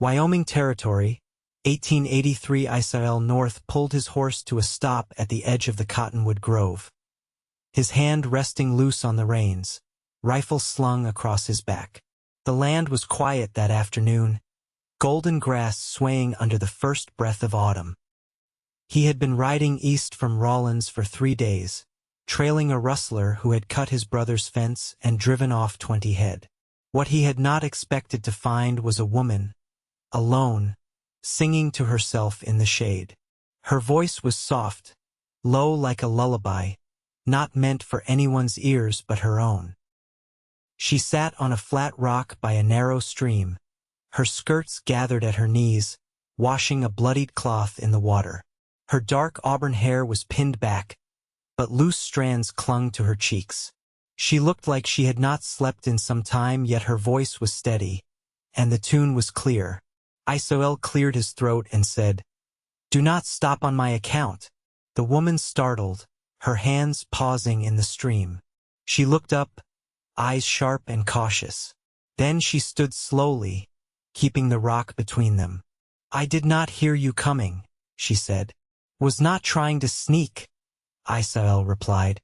Wyoming Territory, 1883. Isael North pulled his horse to a stop at the edge of the cottonwood grove, his hand resting loose on the reins, rifle slung across his back. The land was quiet that afternoon, golden grass swaying under the first breath of autumn. He had been riding east from Rawlins for 3 days, trailing a rustler who had cut his brother's fence and driven off 20 head. What he had not expected to find was a woman, alone, singing to herself in the shade. Her voice was soft, low like a lullaby, not meant for anyone's ears but her own. She sat on a flat rock by a narrow stream, her skirts gathered at her knees, washing a bloodied cloth in the water. Her dark auburn hair was pinned back, but loose strands clung to her cheeks. She looked like she had not slept in some time, yet her voice was steady, and the tune was clear. Isael cleared his throat and said, "Do not stop on my account." The woman startled, her hands pausing in the stream. She looked up, eyes sharp and cautious. Then she stood slowly, keeping the rock between them. "I did not hear you coming," she said. "Was not trying to sneak," Isael replied.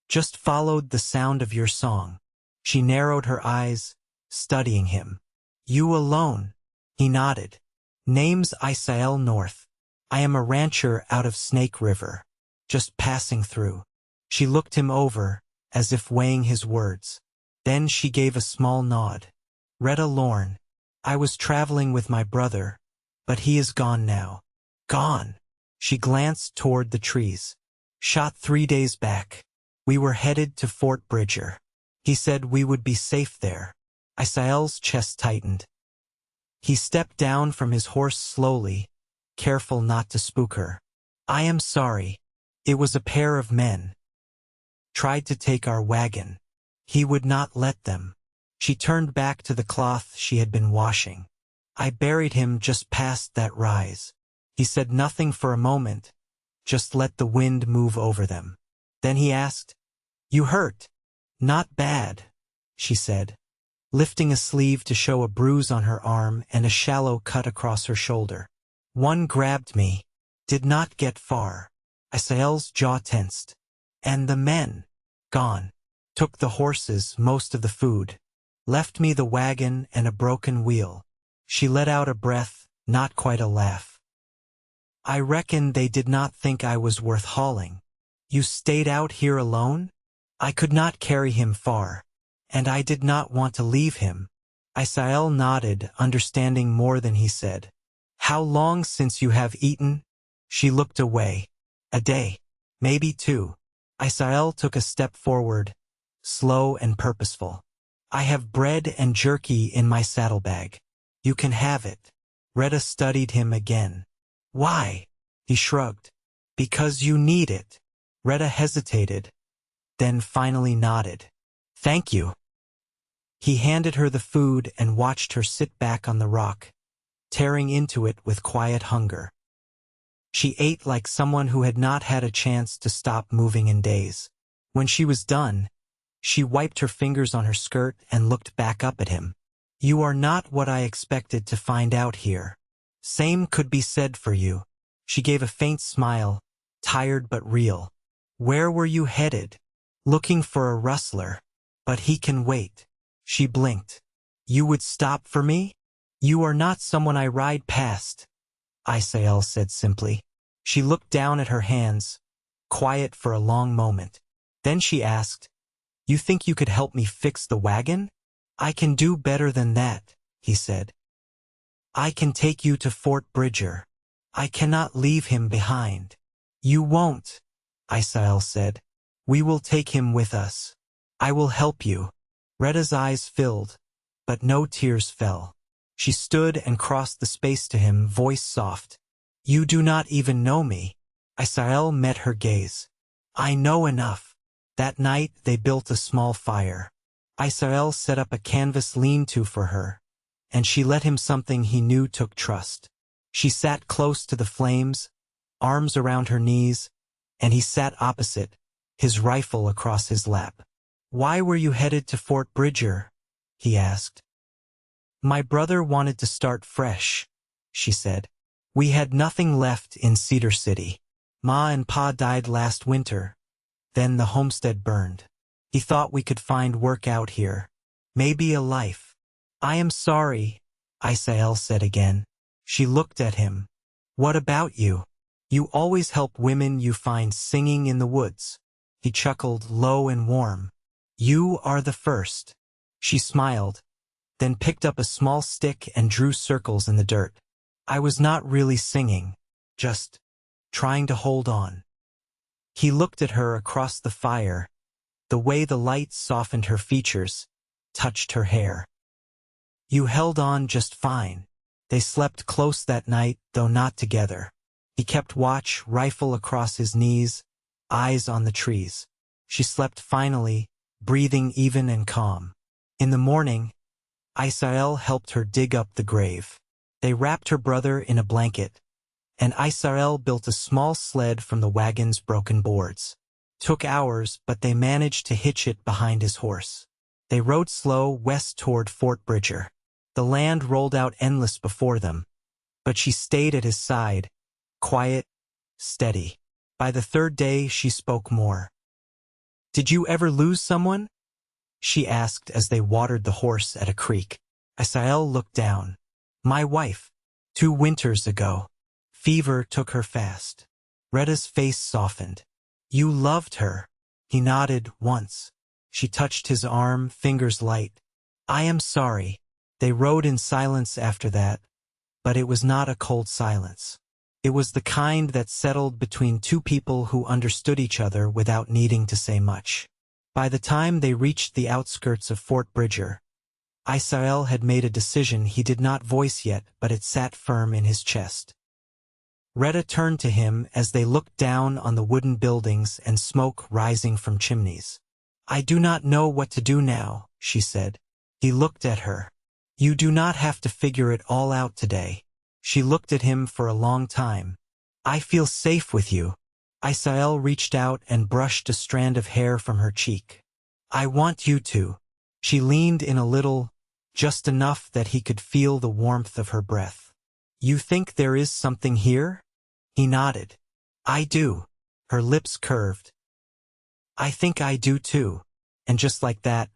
"Just followed the sound of your song." She narrowed her eyes, studying him. "You alone?" He nodded. "Name's Isael North. I am a rancher out of Snake River, just passing through." She looked him over, as if weighing his words. Then she gave a small nod. "Rhetta Lorne. I was traveling with my brother, but he is gone now." "Gone?" She glanced toward the trees. "Shot 3 days back. We were headed to Fort Bridger. He said we would be safe there." Isael's chest tightened. He stepped down from his horse slowly, careful not to spook her. "I am sorry. It was a pair of men. Tried to take our wagon. He would not let them." She turned back to the cloth she had been washing. "I buried him just past that rise." He said nothing for a moment, just let the wind move over them. Then he asked, "You hurt?" "Not bad," she said, lifting a sleeve to show a bruise on her arm and a shallow cut across her shoulder. "One grabbed me. Did not get far." Isael's jaw tensed. "And the men?" "Gone. Took the horses, most of the food. Left me the wagon and a broken wheel." She let out a breath, not quite a laugh. "I reckon they did not think I was worth hauling." "You stayed out here alone?" "I could not carry him far, and I did not want to leave him." Isael nodded, understanding more than he said. "How long since you have eaten?" She looked away. "A day. Maybe 2. Isael took a step forward, slow and purposeful. "I have bread and jerky in my saddlebag. You can have it." Rhetta studied him again. "Why?" He shrugged. "Because you need it." Rhetta hesitated, then finally nodded. "Thank you." He handed her the food and watched her sit back on the rock, tearing into it with quiet hunger. She ate like someone who had not had a chance to stop moving in days. When she was done, she wiped her fingers on her skirt and looked back up at him. "You are not what I expected to find out here. Same could be said for you." She gave a faint smile, tired but real. "Where were you headed?" "Looking for a rustler. But he can wait." She blinked. "You would stop for me?" "You are not someone I ride past," Isael said simply. She looked down at her hands, quiet for a long moment. Then she asked, "You think you could help me fix the wagon?" "I can do better than that," he said. "I can take you to Fort Bridger. I cannot leave him behind." "You won't," Isael said. "We will take him with us. I will help you." Rhetta's eyes filled, but no tears fell. She stood and crossed the space to him, voice soft. "You do not even know me." Isael met her gaze. "I know enough." That night they built a small fire. Isael set up a canvas lean-to for her, and she let him something he knew took trust. She sat close to the flames, arms around her knees, and he sat opposite, his rifle across his lap. "Why were you headed to Fort Bridger?" he asked. My brother wanted to start fresh, she said. We had nothing left in Cedar City. Ma and Pa died last winter. Then the homestead burned. He thought we could find work out here. Maybe a life. I am sorry, Isael said again. She looked at him. What about you? You always help women you find singing in the woods. He chuckled low and warm. You are the first. She smiled, then picked up a small stick and drew circles in the dirt. I was not really singing, just trying to hold on. He looked at her across the fire, the way the light softened her features, touched her hair. You held on just fine. They slept close that night, though not together. He kept watch, rifle across his knees, eyes on the trees. She slept finally, breathing even and calm. In the morning, Isael helped her dig up the grave. They wrapped her brother in a blanket, and Isael built a small sled from the wagon's broken boards. Took hours, but they managed to hitch it behind his horse. They rode slow west toward Fort Bridger. The land rolled out endless before them, but she stayed at his side, quiet, steady. By the third day, she spoke more. Did you ever lose someone? She asked as they watered the horse at a creek. Isael looked down. My wife. 2 winters ago. Fever took her fast. Rhetta's face softened. You loved her. He nodded once. She touched his arm, fingers light. I am sorry. They rode in silence after that, but it was not a cold silence. It was the kind that settled between 2 people who understood each other without needing to say much. By the time they reached the outskirts of Fort Bridger, Isael had made a decision he did not voice yet, but it sat firm in his chest. Rhetta turned to him as they looked down on the wooden buildings and smoke rising from chimneys. I do not know what to do now, she said. He looked at her. You do not have to figure it all out today. She looked at him for a long time. I feel safe with you. Isael reached out and brushed a strand of hair from her cheek. I want you to. She leaned in a little, just enough that he could feel the warmth of her breath. You think there is something here? He nodded. I do. Her lips curved. I think I do too. And just like that,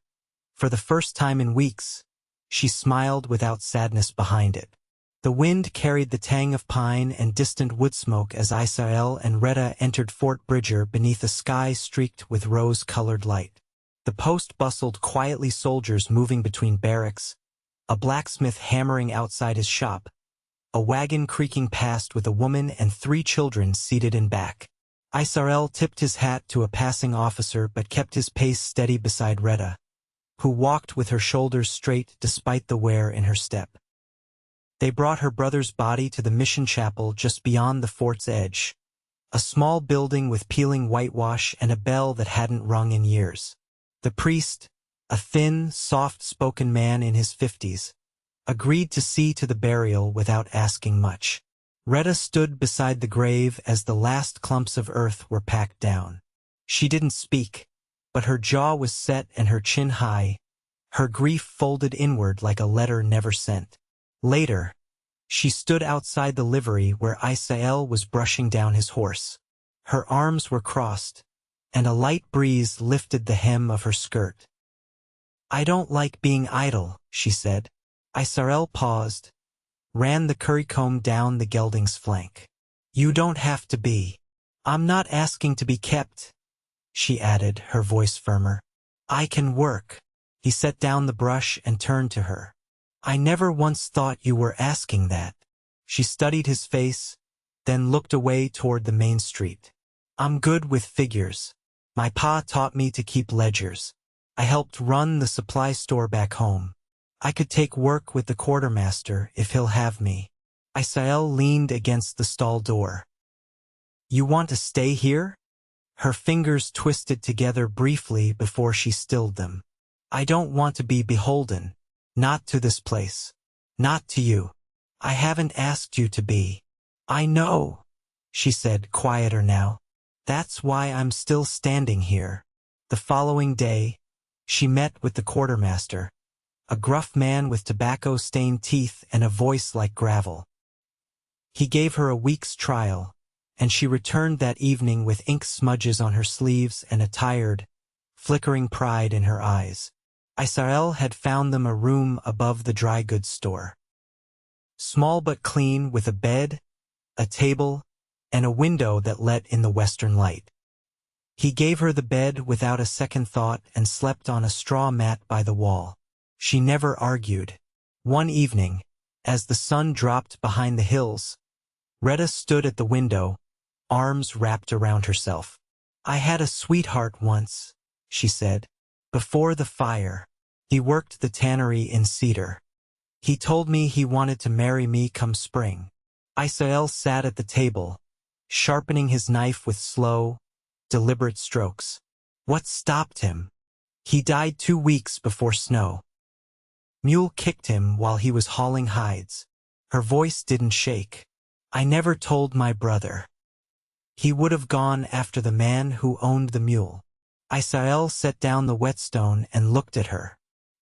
for the first time in weeks, she smiled without sadness behind it. The wind carried the tang of pine and distant wood smoke as Isael and Rhetta entered Fort Bridger beneath a sky streaked with rose-colored light. The post bustled quietly, soldiers moving between barracks, a blacksmith hammering outside his shop, a wagon creaking past with a woman and 3 children seated in back. Isael tipped his hat to a passing officer but kept his pace steady beside Rhetta, who walked with her shoulders straight despite the wear in her step. They brought her brother's body to the mission chapel just beyond the fort's edge, a small building with peeling whitewash and a bell that hadn't rung in years. The priest, a thin, soft-spoken man in his 50s, agreed to see to the burial without asking much. Rhetta stood beside the grave as the last clumps of earth were packed down. She didn't speak, but her jaw was set and her chin high, her grief folded inward like a letter never sent. Later, she stood outside the livery where Isael was brushing down his horse. Her arms were crossed, and a light breeze lifted the hem of her skirt. I don't like being idle, she said. Isael paused, ran the currycomb down the gelding's flank. You don't have to be. I'm not asking to be kept, she added, her voice firmer. I can work. He set down the brush and turned to her. I never once thought you were asking that. She studied his face, then looked away toward the main street. I'm good with figures. My pa taught me to keep ledgers. I helped run the supply store back home. I could take work with the quartermaster if he'll have me. Isael leaned against the stall door. You want to stay here? Her fingers twisted together briefly before she stilled them. I don't want to be beholden. Not to this place. Not to you. I haven't asked you to be. I know, she said, quieter now. That's why I'm still standing here. The following day, she met with the quartermaster, a gruff man with tobacco-stained teeth and a voice like gravel. He gave her a week's trial, and she returned that evening with ink smudges on her sleeves and a tired, flickering pride in her eyes. Isael had found them a room above the dry goods store. Small but clean, with a bed, a table, and a window that let in the western light. He gave her the bed without a second thought and slept on a straw mat by the wall. She never argued. One evening, as the sun dropped behind the hills, Rhetta stood at the window, arms wrapped around herself. "I had a sweetheart once," she said. "Before the fire. He worked the tannery in Cedar. He told me he wanted to marry me come spring." Isael sat at the table, sharpening his knife with slow, deliberate strokes. "What stopped him? He died 2 weeks before snow. Mule kicked him while he was hauling hides." Her voice didn't shake. "I never told my brother. He would have gone after the man who owned the mule." Isael set down the whetstone and looked at her.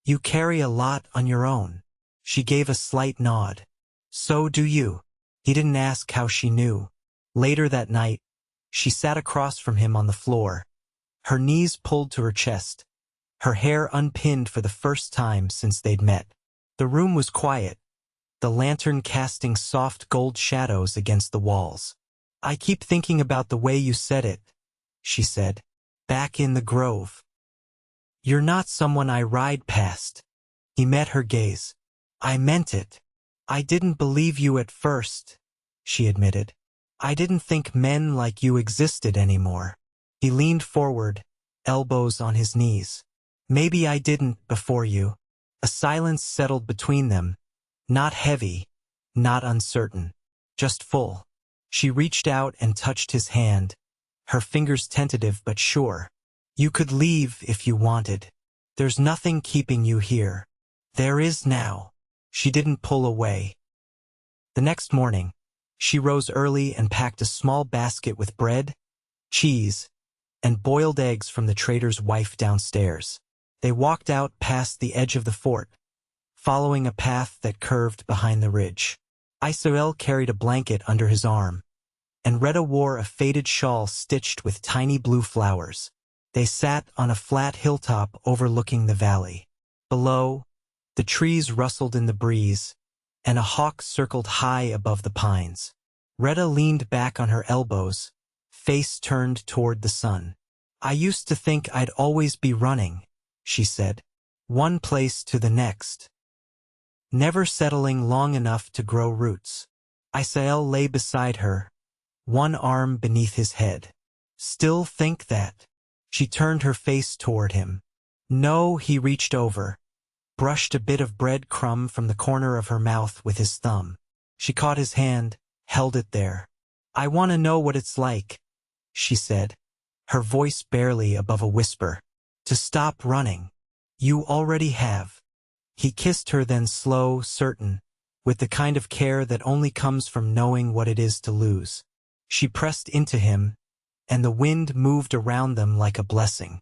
"You carry a lot on your own." She gave a slight nod. "So do you." He didn't ask how she knew. Later that night, she sat across from him on the floor, her knees pulled to her chest, her hair unpinned for the first time since they'd met. The room was quiet, the lantern casting soft gold shadows against the walls. "I keep thinking about the way you said it," she said. "Back in the grove. You're not someone I ride past." He met her gaze. "I meant it. I didn't believe you at first," she admitted. "I didn't think men like you existed anymore." He leaned forward, elbows on his knees. "Maybe I didn't before you." A silence settled between them, not heavy, not uncertain, just full. She reached out and touched his hand, her fingers tentative but sure. "You could leave if you wanted. There's nothing keeping you here." "There is now." She didn't pull away. The next morning, she rose early and packed a small basket with bread, cheese, and boiled eggs from the trader's wife downstairs. They walked out past the edge of the fort, following a path that curved behind the ridge. Isael carried a blanket under his arm, and Rhetta wore a faded shawl stitched with tiny blue flowers. They sat on a flat hilltop overlooking the valley. Below, the trees rustled in the breeze, and a hawk circled high above the pines. Rhetta leaned back on her elbows, face turned toward the sun. "I used to think I'd always be running," she said, "one place to the next, never settling long enough to grow roots." Isael lay beside her, one arm beneath his head. "Still think that?" She turned her face toward him. "No." He reached over, brushed a bit of bread crumb from the corner of her mouth with his thumb. She caught his hand, held it there. "I want to know what it's like," she said, her voice barely above a whisper. "To stop running. You already have." He kissed her, then slow, certain, with the kind of care that only comes from knowing what it is to lose. She pressed into him, and the wind moved around them like a blessing.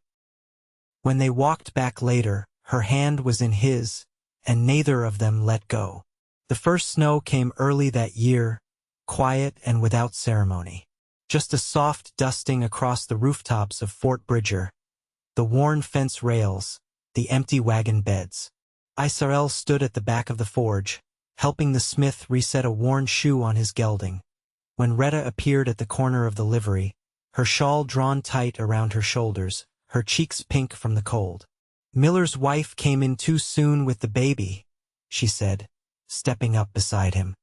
When they walked back later, her hand was in his, and neither of them let go. The first snow came early that year, quiet and without ceremony. Just a soft dusting across the rooftops of Fort Bridger, the worn fence rails, the empty wagon beds. Isael stood at the back of the forge, helping the smith reset a worn shoe on his gelding. When Rhetta appeared at the corner of the livery, her shawl drawn tight around her shoulders, her cheeks pink from the cold. "Miller's wife came in too soon with the baby," she said, stepping up beside him.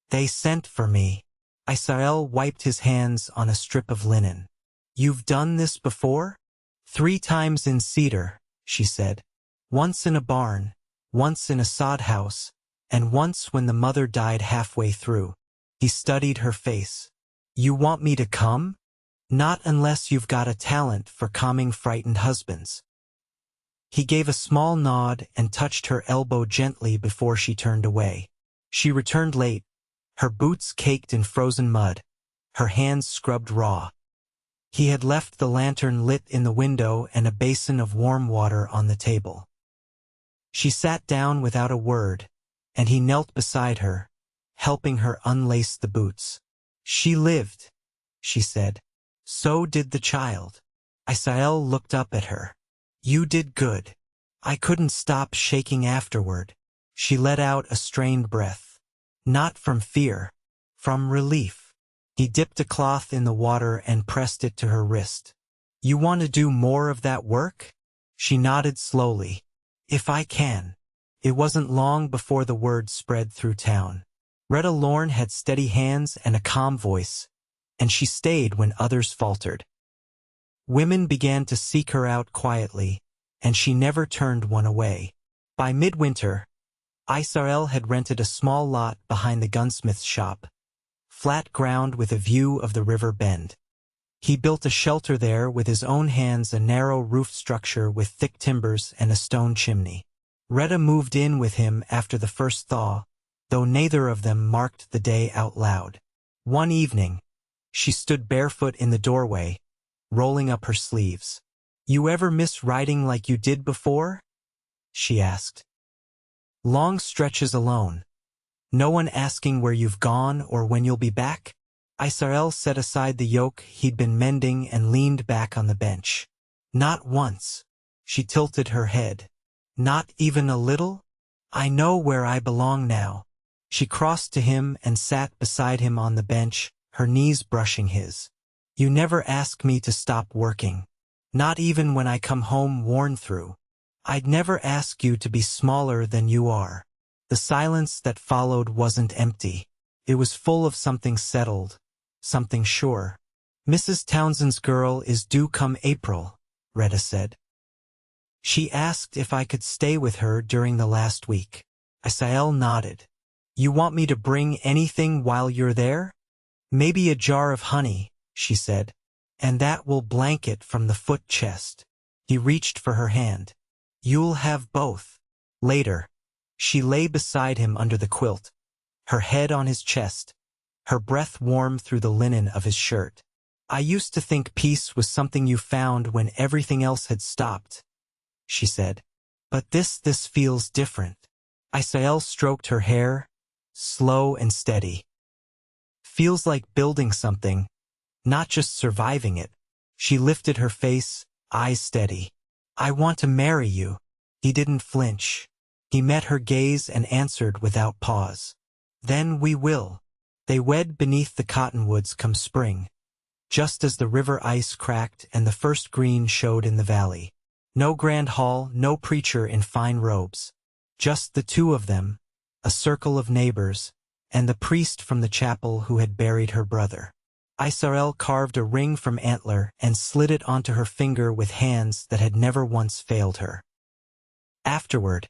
"They sent for me." Isael wiped his hands on a strip of linen. "You've done this before?" "3 times in Cedar," she said. "Once in a barn, once in a sod house, and once when the mother died halfway through." He studied her face. "You want me to come?" "Not unless you've got a talent for calming frightened husbands." He gave a small nod and touched her elbow gently before she turned away. She returned late, her boots caked in frozen mud, her hands scrubbed raw. He had left the lantern lit in the window and a basin of warm water on the table. She sat down without a word, and he knelt beside her, helping her unlace the boots. She lived, she said. So did the child. Isael looked up at her. You did good. I couldn't stop shaking afterward. She let out a strained breath. Not from fear, from relief. He dipped a cloth in the water and pressed it to her wrist. You want to do more of that work? She nodded slowly. If I can. It wasn't long before the word spread through town. Rhetta Lorne had steady hands and a calm voice, and she stayed when others faltered. Women began to seek her out quietly, and she never turned one away. By midwinter, Isael had rented a small lot behind the gunsmith's shop, flat ground with a view of the river bend. He built a shelter there with his own hands, a narrow roof structure with thick timbers and a stone chimney. Rhetta moved in with him after the first thaw, though neither of them marked the day out loud. One evening, she stood barefoot in the doorway, rolling up her sleeves. You ever miss riding like you did before? She asked. Long stretches alone. No one asking where you've gone or when you'll be back? Isael set aside the yoke he'd been mending and leaned back on the bench. Not once. She tilted her head. Not even a little? I know where I belong now. She crossed to him and sat beside him on the bench, her knees brushing his. You never ask me to stop working. Not even when I come home worn through. I'd never ask you to be smaller than you are. The silence that followed wasn't empty. It was full of something settled, something sure. Mrs. Townsend's girl is due come April, Rhetta said. She asked if I could stay with her during the last week. Isael nodded. You want me to bring anything while you're there? Maybe a jar of honey, she said, and that will blanket from the foot chest. He reached for her hand. You'll have both. Later, she lay beside him under the quilt, her head on his chest, her breath warm through the linen of his shirt. I used to think peace was something you found when everything else had stopped, she said. But this feels different. Isael stroked her hair, slow and steady. Feels like building something, not just surviving it. She lifted her face, eyes steady. I want to marry you. He didn't flinch. He met her gaze and answered without pause. Then we will. They wed beneath the cottonwoods come spring, just as the river ice cracked and the first green showed in the valley. No grand hall, no preacher in fine robes. Just the two of them, a circle of neighbors, and the priest from the chapel who had buried her brother. Isael carved a ring from antler and slid it onto her finger with hands that had never once failed her. Afterward,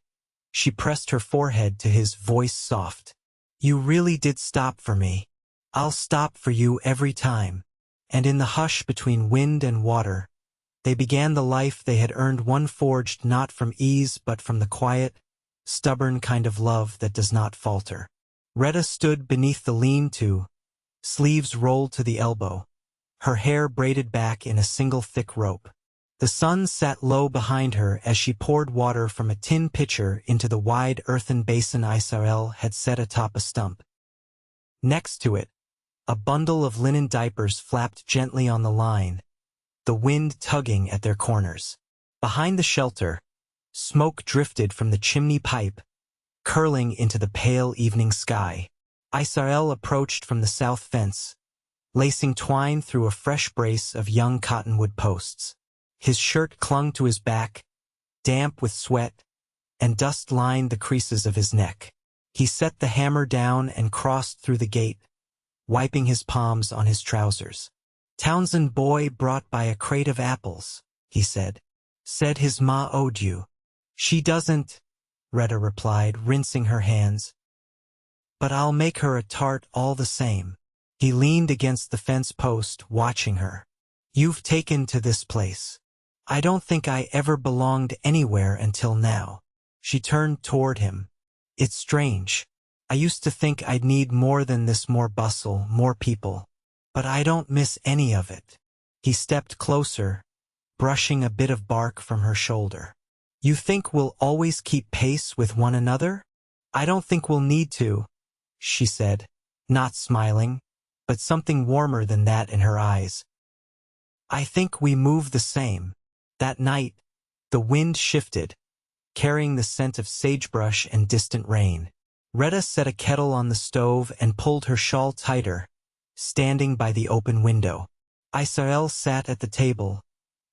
she pressed her forehead to his, voice soft. You really did stop for me. I'll stop for you every time. And in the hush between wind and water, they began the life they had earned, one forged not from ease but from the quiet, stubborn kind of love that does not falter. Rhetta stood beneath the lean-to, sleeves rolled to the elbow, her hair braided back in a single thick rope. The sun sat low behind her as she poured water from a tin pitcher into the wide earthen basin Isael had set atop a stump. Next to it, a bundle of linen diapers flapped gently on the line, the wind tugging at their corners. Behind the shelter, smoke drifted from the chimney pipe, curling into the pale evening sky. Isael approached from the south fence, lacing twine through a fresh brace of young cottonwood posts. His shirt clung to his back, damp with sweat, and dust lined the creases of his neck. He set the hammer down and crossed through the gate, wiping his palms on his trousers. Townsend boy brought by a crate of apples, he said. Said his ma owed you. She doesn't, Rhetta replied, rinsing her hands. But I'll make her a tart all the same. He leaned against the fence post, watching her. You've taken to this place. I don't think I ever belonged anywhere until now. She turned toward him. It's strange. I used to think I'd need more than this, more bustle, more people. But I don't miss any of it. He stepped closer, brushing a bit of bark from her shoulder. You think we'll always keep pace with one another? I don't think we'll need to, she said, not smiling, but something warmer than that in her eyes. I think we move the same. That night, the wind shifted, carrying the scent of sagebrush and distant rain. Rhetta set a kettle on the stove and pulled her shawl tighter, standing by the open window. Isael sat at the table,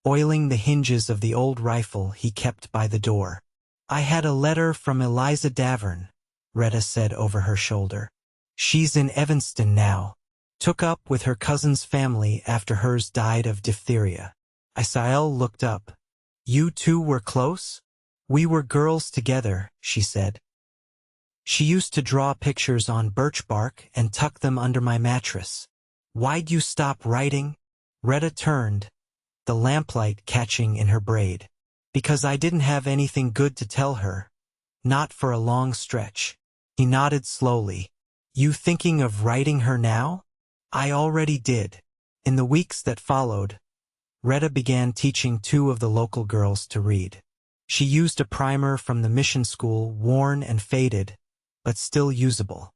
oiling the hinges of the old rifle he kept by the door. I had a letter from Eliza Davern, Rhetta said over her shoulder. She's in Evanston now. Took up with her cousin's family after hers died of diphtheria. Isael looked up. You two were close? We were girls together, she said. She used to draw pictures on birch bark and tuck them under my mattress. Why'd you stop writing? Rhetta turned, the lamplight catching in her braid. Because I didn't have anything good to tell her. Not for a long stretch. He nodded slowly. You thinking of writing her now? I already did. In the weeks that followed, Rhetta began teaching 2 of the local girls to read. She used a primer from the mission school, worn and faded, but still usable.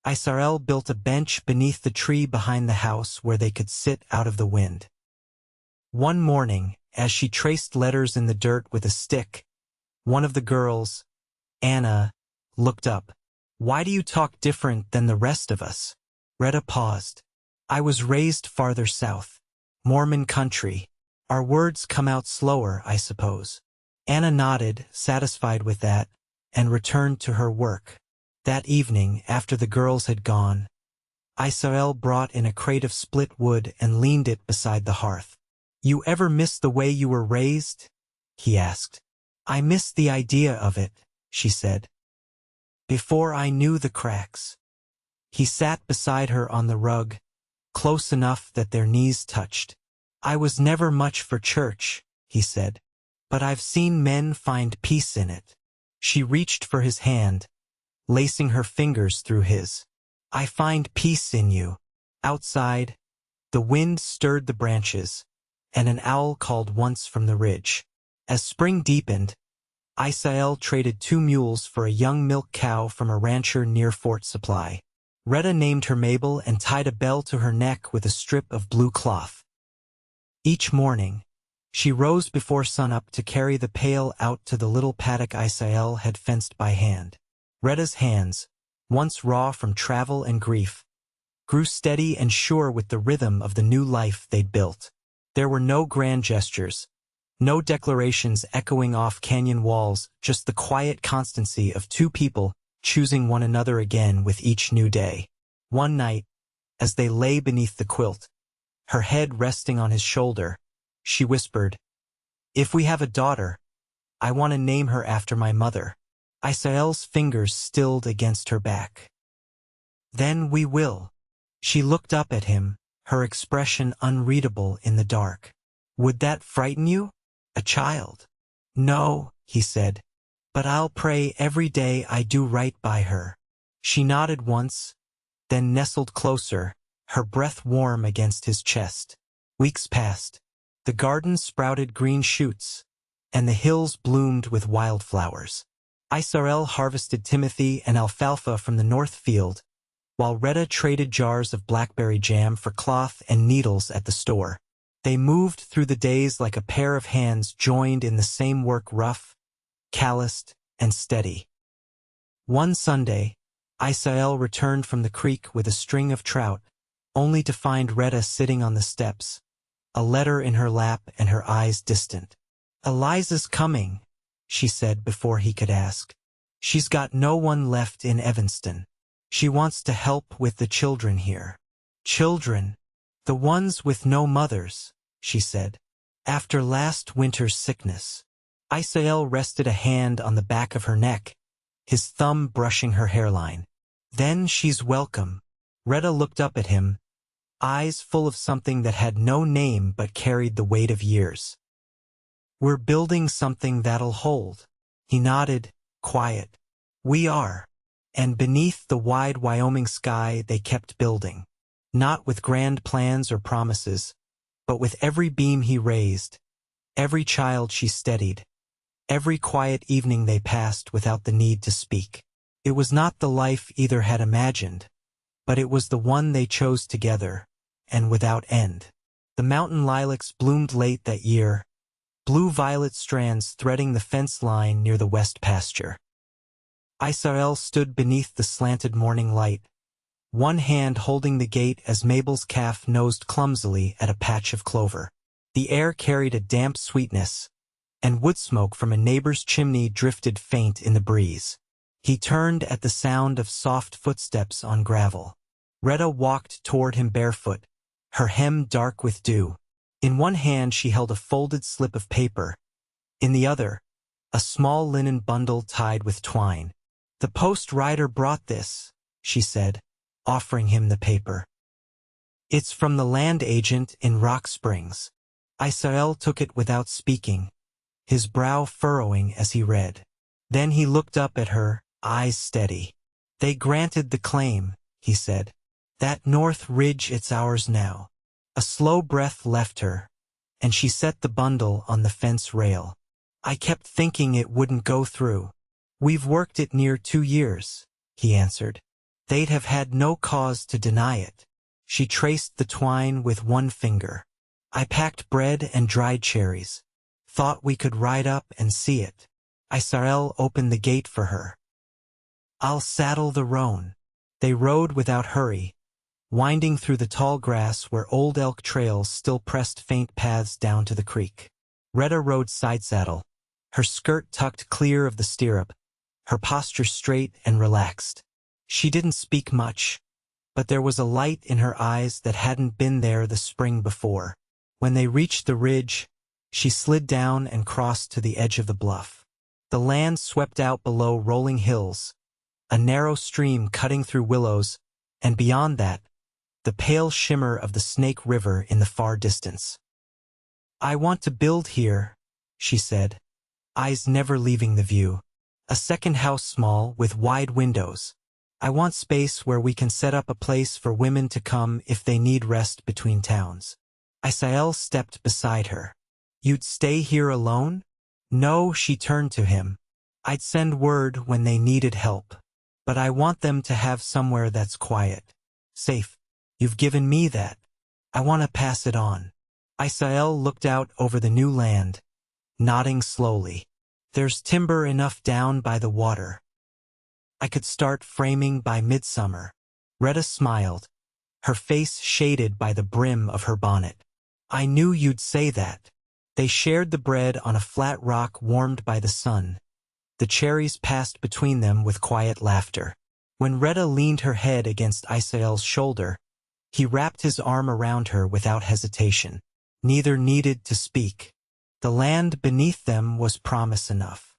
Isael built a bench beneath the tree behind the house where they could sit out of the wind. One morning, as she traced letters in the dirt with a stick, one of the girls, Anna, looked up. Why do you talk different than the rest of us? Rhetta paused. I was raised farther south. Mormon country. Our words come out slower, I suppose. Anna nodded, satisfied with that, and returned to her work. That evening, after the girls had gone, Isael brought in a crate of split wood and leaned it beside the hearth. You ever miss the way you were raised? He asked. I miss the idea of it, she said. Before I knew the cracks. He sat beside her on the rug, close enough that their knees touched. I was never much for church, he said. But I've seen men find peace in it. She reached for his hand, lacing her fingers through his. I find peace in you. Outside, the wind stirred the branches, and an owl called once from the ridge. As spring deepened, Isael traded 2 mules for a young milk cow from a rancher near Fort Supply. Rhetta named her Mabel and tied a bell to her neck with a strip of blue cloth. Each morning, she rose before sunup to carry the pail out to the little paddock Isael had fenced by hand. Rhetta's hands, once raw from travel and grief, grew steady and sure with the rhythm of the new life they'd built. There were no grand gestures, no declarations echoing off canyon walls, just the quiet constancy of 2 people choosing one another again with each new day. One night, as they lay beneath the quilt, her head resting on his shoulder, she whispered, If we have a daughter, I want to name her after my mother. Isael's fingers stilled against her back. Then we will. She looked up at him, her expression unreadable in the dark. Would that frighten you? A child? No, he said, but I'll pray every day I do right by her. She nodded once, then nestled closer, her breath warm against his chest. Weeks passed. The garden sprouted green shoots, and the hills bloomed with wildflowers. Isael harvested timothy and alfalfa from the north field, while Rhetta traded jars of blackberry jam for cloth and needles at the store. They moved through the days like a pair of hands joined in the same work, rough, calloused, and steady. One Sunday, Isael returned from the creek with a string of trout, only to find Rhetta sitting on the steps, a letter in her lap and her eyes distant. Eliza's coming, she said before he could ask. She's got no one left in Evanston. She wants to help with the children here. Children, the ones with no mothers, she said. After last winter's sickness. Isael rested a hand on the back of her neck, his thumb brushing her hairline. Then she's welcome. Rhetta looked up at him, eyes full of something that had no name but carried the weight of years. We're building something that'll hold. He nodded, quiet. We are. And beneath the wide Wyoming sky they kept building. Not with grand plans or promises, but with every beam he raised, every child she steadied, Every quiet evening they passed without the need to speak. It was not the life either had imagined, but it was the one they chose together, and without end. The mountain lilacs bloomed late that year, blue-violet strands threading the fence line near the west pasture. Isael stood beneath the slanted morning light, one hand holding the gate as Mabel's calf nosed clumsily at a patch of clover. The air carried a damp sweetness, and wood smoke from a neighbor's chimney drifted faint in the breeze. He turned at the sound of soft footsteps on gravel. Rhetta walked toward him barefoot, her hem dark with dew. In one hand she held a folded slip of paper, in the other, a small linen bundle tied with twine. "The post rider brought this," she said, offering him the paper. "It's from the land agent in Rock Springs." Isael took it without speaking, his brow furrowing as he read. Then he looked up at her, eyes steady. "They granted the claim," he said. "That north ridge, it's ours now." A slow breath left her, and she set the bundle on the fence rail. "I kept thinking it wouldn't go through." "We've worked it near 2 years," he answered. "They'd have had no cause to deny it." She traced the twine with one finger. "I packed bread and dried cherries. Thought we could ride up and see it." Isael opened the gate for her. "I'll saddle the roan." They rode without hurry, winding through the tall grass where old elk trails still pressed faint paths down to the creek. Rhetta rode side saddle, her skirt tucked clear of the stirrup, her posture straight and relaxed. She didn't speak much, but there was a light in her eyes that hadn't been there the spring before. When they reached the ridge, she slid down and crossed to the edge of the bluff. The land swept out below rolling hills, a narrow stream cutting through willows, and beyond that, the pale shimmer of the Snake River in the far distance. "I want to build here," she said, eyes never leaving the view. "A second house, small, with wide windows. I want space where we can set up a place for women to come if they need rest between towns." Isael stepped beside her. "You'd stay here alone?" "No," she turned to him. "I'd send word when they needed help. But I want them to have somewhere that's quiet, safe. You've given me that. I want to pass it on." Isael looked out over the new land, nodding slowly. "There's timber enough down by the water. I could start framing by midsummer." Rhetta smiled, her face shaded by the brim of her bonnet. "I knew you'd say that." They shared the bread on a flat rock warmed by the sun. The cherries passed between them with quiet laughter. When Rhetta leaned her head against Isael's shoulder, he wrapped his arm around her without hesitation. Neither needed to speak. The land beneath them was promise enough.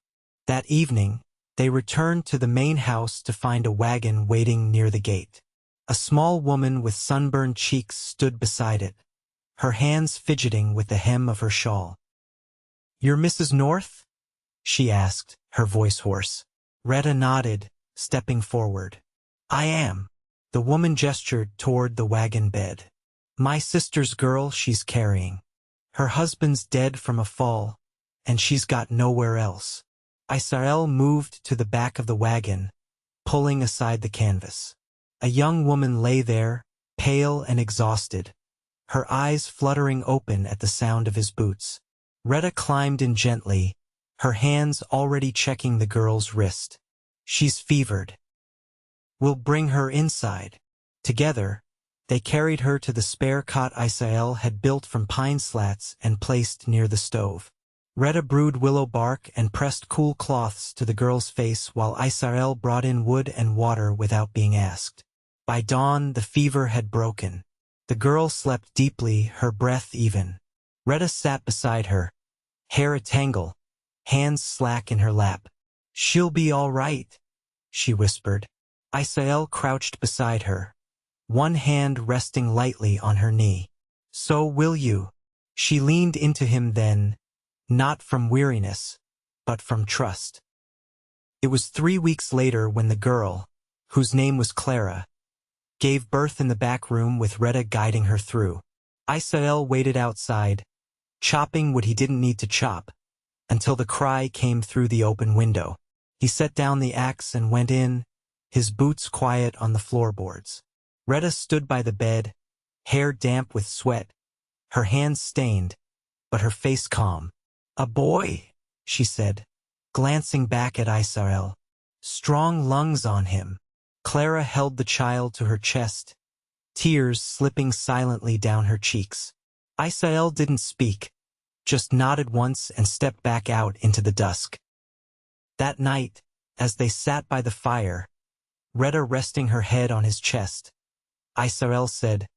That evening, they returned to the main house to find a wagon waiting near the gate. A small woman with sunburned cheeks stood beside it, her hands fidgeting with the hem of her shawl. "You're Mrs. North?" she asked, her voice hoarse. Rhetta nodded, stepping forward. "I am." The woman gestured toward the wagon bed. "My sister's girl she's carrying. Her husband's dead from a fall, and she's got nowhere else." Isael moved to the back of the wagon, pulling aside the canvas. A young woman lay there, pale and exhausted, her eyes fluttering open at the sound of his boots. Rhetta climbed in gently, her hands already checking the girl's wrist. "She's fevered. We'll bring her inside." Together, they carried her to the spare cot Isael had built from pine slats and placed near the stove. Rhetta brewed willow bark and pressed cool cloths to the girl's face while Isael brought in wood and water without being asked. By dawn, the fever had broken. The girl slept deeply, her breath even. Rhetta sat beside her, hair a tangle, hands slack in her lap. "She'll be all right," she whispered. Isael crouched beside her, one hand resting lightly on her knee. "So will you." She leaned into him then, not from weariness, but from trust. It was 3 weeks later when the girl, whose name was Clara, gave birth in the back room with Rhetta guiding her through. Isael waited outside, chopping what he didn't need to chop, until the cry came through the open window. He set down the axe and went in, his boots quiet on the floorboards. Rhetta stood by the bed, hair damp with sweat, her hands stained, but her face calm. "A boy," she said, glancing back at Isael. "Strong lungs on him." Clara held the child to her chest, tears slipping silently down her cheeks. Isael didn't speak, just nodded once and stepped back out into the dusk. That night, as they sat by the fire, Rhetta resting her head on his chest, Isael said,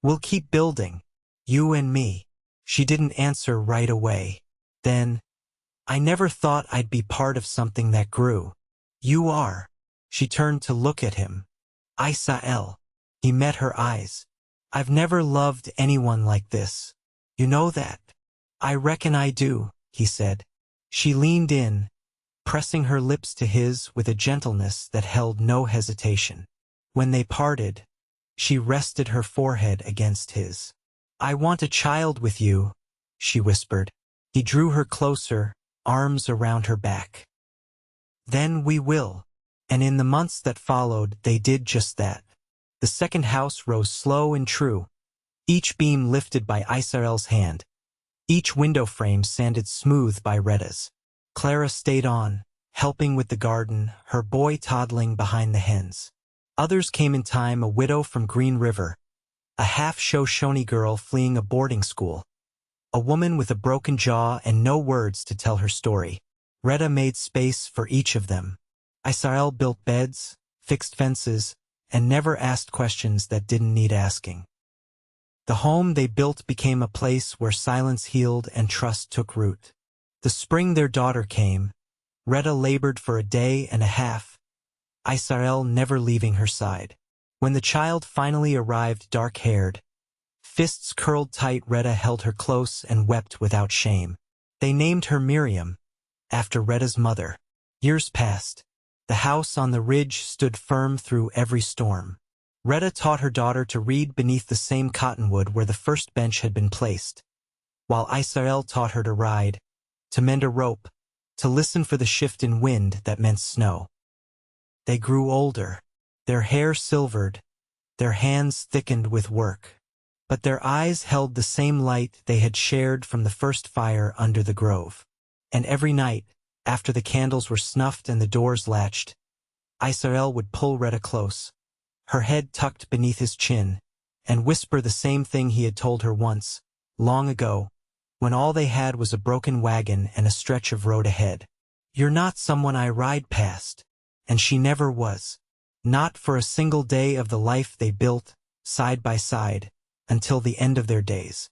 "We'll keep building, you and me." She didn't answer right away. Then, "I never thought I'd be part of something that grew." "You are." She turned to look at him. "Isael." He met her eyes. "I've never loved anyone like this. You know that." "I reckon I do," he said. She leaned in, pressing her lips to his with a gentleness that held no hesitation. When they parted, she rested her forehead against his. "I want a child with you," she whispered. He drew her closer, arms around her back. "Then we will." And in the months that followed, they did just that. The second house rose slow and true, each beam lifted by Isael's hand, each window frame sanded smooth by Rhetta's. Clara stayed on, helping with the garden, her boy toddling behind the hens. Others came in time, a widow from Green River, a half-Shoshone girl fleeing a boarding school, a woman with a broken jaw and no words to tell her story. Rhetta made space for each of them. Isael built beds, fixed fences, and never asked questions that didn't need asking. The home they built became a place where silence healed and trust took root. The spring their daughter came, Rhetta labored for a day and a half, Isael never leaving her side. When the child finally arrived dark-haired, fists curled tight, Rhetta held her close and wept without shame. They named her Miriam, after Rhetta's mother. Years passed. The house on the ridge stood firm through every storm. Rhetta taught her daughter to read beneath the same cottonwood where the first bench had been placed, while Isael taught her to ride, to mend a rope, to listen for the shift in wind that meant snow. They grew older, their hair silvered, their hands thickened with work, but their eyes held the same light they had shared from the first fire under the grove. And every night, after the candles were snuffed and the doors latched, Isael would pull Rhetta close, her head tucked beneath his chin, and whisper the same thing he had told her once, long ago, when all they had was a broken wagon and a stretch of road ahead. "You're not someone I ride past." And she never was. Not for a single day of the life they built, side by side, until the end of their days.